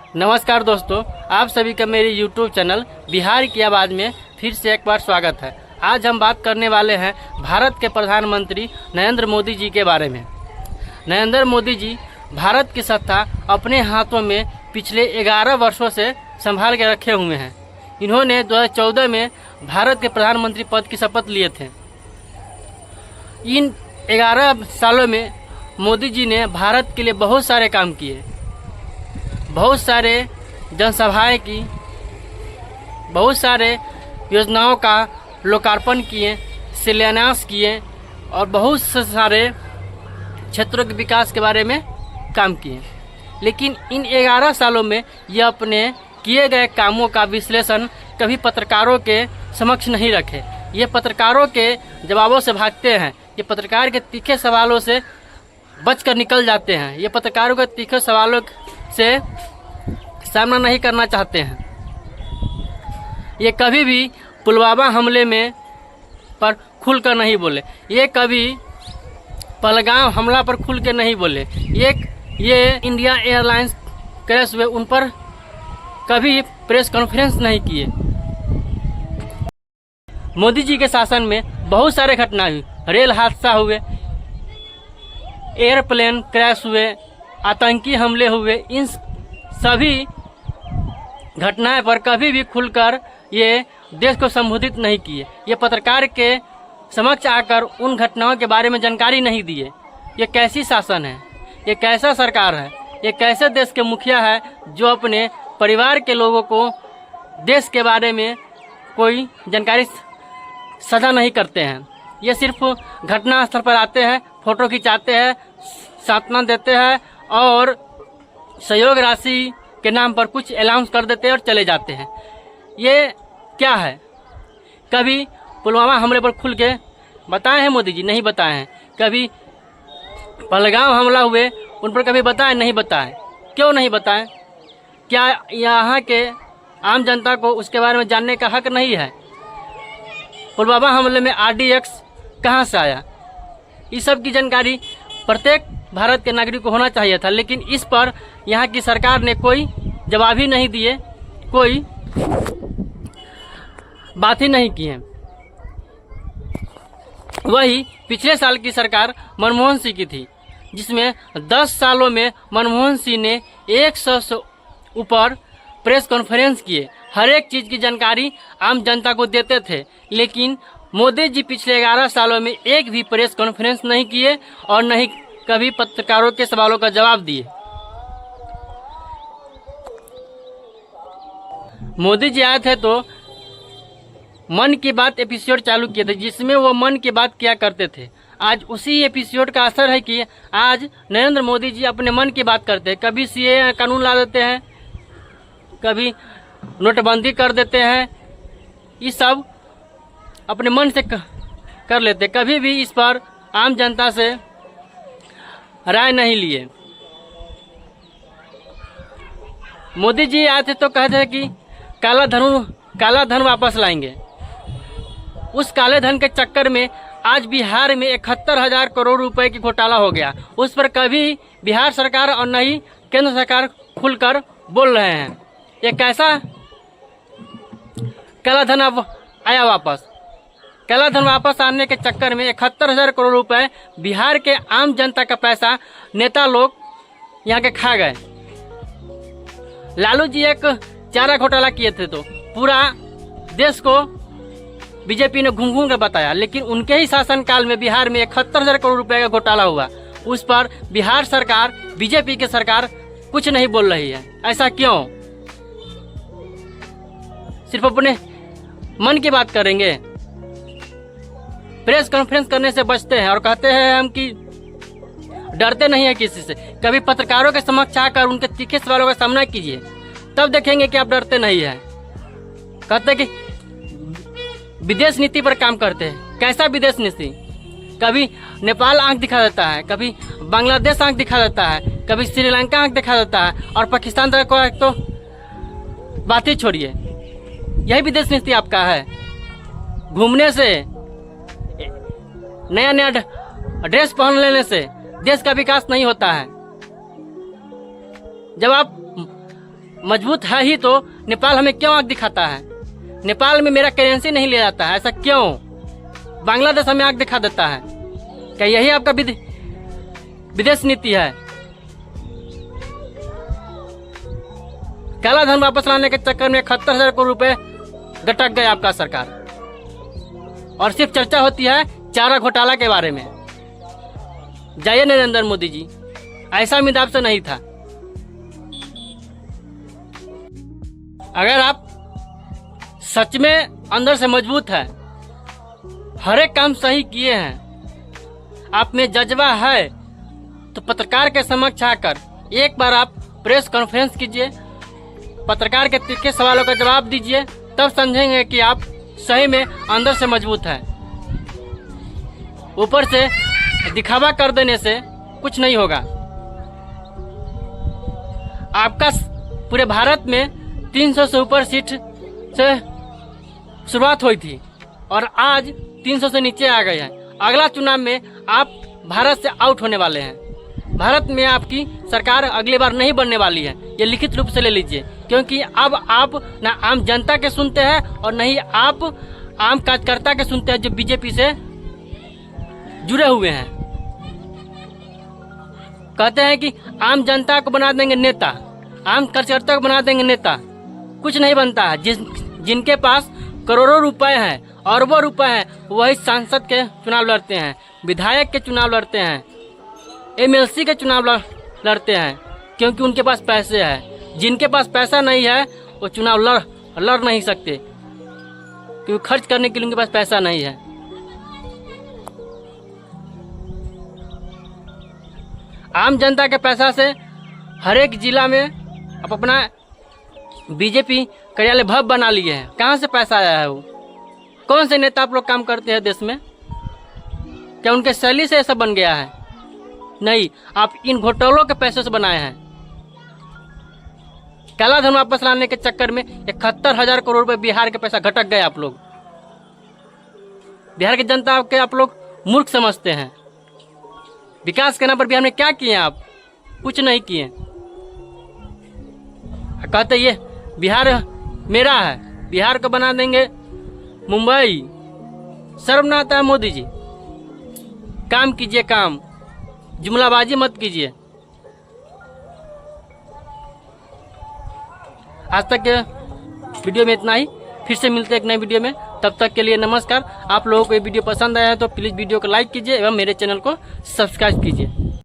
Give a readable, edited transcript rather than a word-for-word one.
नमस्कार दोस्तों, आप सभी का मेरे YouTube चैनल बिहार की आवाज़ में फिर से एक बार स्वागत है। आज हम बात करने वाले हैं भारत के प्रधानमंत्री नरेंद्र मोदी जी के बारे में। नरेंद्र मोदी जी भारत की सत्ता अपने हाथों में पिछले 11 वर्षों से संभाल के रखे हुए हैं। इन्होंने 2014 में भारत के प्रधानमंत्री पद की शपथ लिए थे। इन 11 सालों में मोदी जी ने भारत के लिए बहुत सारे काम किए, बहुत सारे जनसभाएं की, बहुत सारे योजनाओं का लोकार्पण किए, शिलान्यास किए और बहुत सारे क्षेत्रों के विकास के बारे में काम किए। लेकिन इन 11 सालों में ये अपने किए गए कामों का विश्लेषण कभी पत्रकारों के समक्ष नहीं रखे। ये पत्रकारों के जवाबों से भागते हैं, ये पत्रकार के तीखे सवालों से बचकर निकल जाते हैं, ये पत्रकारों के तीखे सवालों से सामना नहीं करना चाहते हैं। ये कभी भी पुलवामा हमले में पर खुलकर नहीं बोले, ये कभी पहलगाम हमला पर खुल के नहीं बोले, ये इंडिया एयरलाइंस क्रैश हुए उन पर कभी प्रेस कॉन्फ्रेंस नहीं किए। मोदी जी के शासन में बहुत सारे घटना हुई, रेल हादसा हुए, एयरप्लेन क्रैश हुए, आतंकी हमले हुए। इन सभी घटनाएं पर कभी भी खुलकर ये देश को संबोधित नहीं किए। ये पत्रकार के समक्ष आकर उन घटनाओं के बारे में जानकारी नहीं दिए। ये कैसी शासन है, ये कैसा सरकार है, ये कैसे देश के मुखिया है जो अपने परिवार के लोगों को देश के बारे में कोई जानकारी साझा नहीं करते हैं। ये सिर्फ घटना स्थल पर आते हैं, फोटो खिंचाते हैं, सांत्वना देते हैं और सहयोग राशि के नाम पर कुछ अनाउंस कर देते हैं और चले जाते हैं। ये क्या है? कभी पुलवामा हमले पर खुल के बताए हैं मोदी जी? नहीं बताए हैं। कभी पहलगाम हमला हुए उन पर कभी बताए? नहीं बताए। क्यों नहीं बताए? क्या यहाँ के आम जनता को उसके बारे में जानने का हक नहीं है? पुलवामा हमले में RDX कहाँ से आया, इस सब की जानकारी प्रत्येक भारत के नागरिक को होना चाहिए था। लेकिन इस पर यहाँ की सरकार ने कोई जवाब ही नहीं दिए, कोई बात ही नहीं की है। वही पिछले साल की सरकार मनमोहन सिंह की थी, जिसमें 10 सालों में मनमोहन सिंह ने 100 से ऊपर प्रेस कॉन्फ्रेंस किए, हर एक चीज़ की जानकारी आम जनता को देते थे। लेकिन मोदी जी पिछले 11 सालों में एक भी प्रेस कॉन्फ्रेंस नहीं किए और नहीं कभी पत्रकारों के सवालों का जवाब दिए। मोदी जी आए थे तो मन की बात एपिसोड चालू किए थे, जिसमें वो मन की बात किया करते थे। आज उसी एपिसोड का असर है कि आज नरेंद्र मोदी जी अपने मन की बात करते हैं। कभी CAA कानून ला देते हैं, कभी नोटबंदी कर देते हैं, ये सब अपने मन से कर लेते। कभी भी इस पर आम जनता से राय नहीं लिए। मोदी जी आए थे तो कहते थे कि काला धन वापस लाएंगे। उस काले धन के चक्कर में आज बिहार में 71,000 करोड़ रुपए की घोटाला हो गया। उस पर कभी बिहार सरकार और न ही केंद्र सरकार खुलकर बोल रहे हैं। ये कैसा काला धन अब आया वापस? काला धन वापस आने के चक्कर में 71,000 करोड़ रुपए बिहार के आम जनता का पैसा नेता लोग यहाँ के खा गए। लालू जी एक चारा घोटाला किए थे तो पूरा देश को बीजेपी ने घूम घूम कर बताया। लेकिन उनके ही शासनकाल में बिहार में 71,000 करोड़ रुपए का घोटाला हुआ, उस पर बिहार सरकार, बीजेपी की सरकार कुछ नहीं बोल रही है। ऐसा क्यों? सिर्फ अपने मन की बात करेंगे, प्रेस कॉन्फ्रेंस करने से बचते हैं और कहते हैं हम कि डरते नहीं है किसी से। कभी पत्रकारों के समक्ष आकर उनके तीखे सवालों का सामना कीजिए, तब देखेंगे कि आप डरते नहीं हैं। कहते कि विदेश नीति पर काम करते हैं। कैसा विदेश नीति? कभी नेपाल आंख दिखा देता है, कभी बांग्लादेश आंख दिखा देता है, कभी श्रीलंका आंख दिखा देता है और पाकिस्तान तक को तो बात ही छोड़िए। यही विदेश नीति आपका है? घूमने से, नया नया ड्रेस पहन लेने से देश का विकास नहीं होता है। जब आप मजबूत है ही तो नेपाल हमें क्यों आंख दिखाता है? नेपाल में मेरा करेंसी नहीं ले जाता है, ऐसा क्यों? बांग्लादेश हमें आंख दिखा देता है। क्या यही आपका विदेश नीति है? काला धन वापस लाने के चक्कर में 71,000 करोड़ रुपए गटक गए आपका सरकार, और सिर्फ चर्चा होती है चारा घोटाला के बारे में। जाइए नरेंद्र मोदी जी, ऐसा उम्मीद आपसे नहीं था। अगर आप सच में अंदर से मजबूत है, हर एक काम सही किए हैं, आप में जज्बा है, तो पत्रकार के समक्ष आकर एक बार आप प्रेस कॉन्फ्रेंस कीजिए, पत्रकार के तीखे सवालों का जवाब दीजिए, तब समझेंगे कि आप सही में अंदर से मजबूत हैं। ऊपर से दिखावा कर देने से कुछ नहीं होगा। आपका पूरे भारत में 300 से ऊपर सीट से शुरुआत हुई थी और आज 300 से नीचे आ गए हैं। अगला चुनाव में आप भारत से आउट होने वाले हैं। भारत में आपकी सरकार अगली बार नहीं बनने वाली है, ये लिखित रूप से ले लीजिए, क्योंकि अब आप ना आम जनता के सुनते हैं और नहीं आप आम कार्यकर्ता के सुनते हैं जो बीजेपी से जुड़े हुए हैं। कहते हैं कि आम जनता को बना देंगे नेता, आम कार्यकर्ता को बना देंगे नेता। कुछ नहीं बनता है। जिनके पास करोड़ों रुपए हैं, अरबों रुपए हैं, वही सांसद के चुनाव लड़ते हैं, विधायक के चुनाव लड़ते हैं, एमएलसी के चुनाव लड़ते हैं, क्योंकि उनके पास पैसे हैं। जिनके पास पैसा नहीं है वो चुनाव लड़ नहीं सकते, क्योंकि खर्च करने के लिए उनके पास पैसा नहीं है। आम जनता के पैसा से हर एक जिला में आप अपना बीजेपी कार्यालय भव्य बना लिए हैं। कहाँ से पैसा आया है? वो कौन से नेता आप लोग काम करते हैं देश में? क्या उनके शैली से ऐसा बन गया है? नहीं, आप इन घोटालों के पैसे से बनाए हैं। काला धन वापस लाने के चक्कर में 71,000 करोड़ रुपए बिहार के पैसा घटक गए। आप लोग बिहार की जनता के आप लोग मूर्ख समझते हैं। विकास के नाम पर बिहार में क्या किए? आप कुछ नहीं किए। कहते ये बिहार मेरा है, बिहार को बना देंगे मुंबई। शर्म ना आता है मोदी जी? काम कीजिए, काम, जुमलाबाजी मत कीजिए। आज तक के वीडियो में इतना ही, फिर से मिलते हैं एक नए वीडियो में। तब तक के लिए नमस्कार। आप लोगों को ये वीडियो पसंद आया है तो प्लीज़ वीडियो को लाइक कीजिए एवं मेरे चैनल को सब्सक्राइब कीजिए।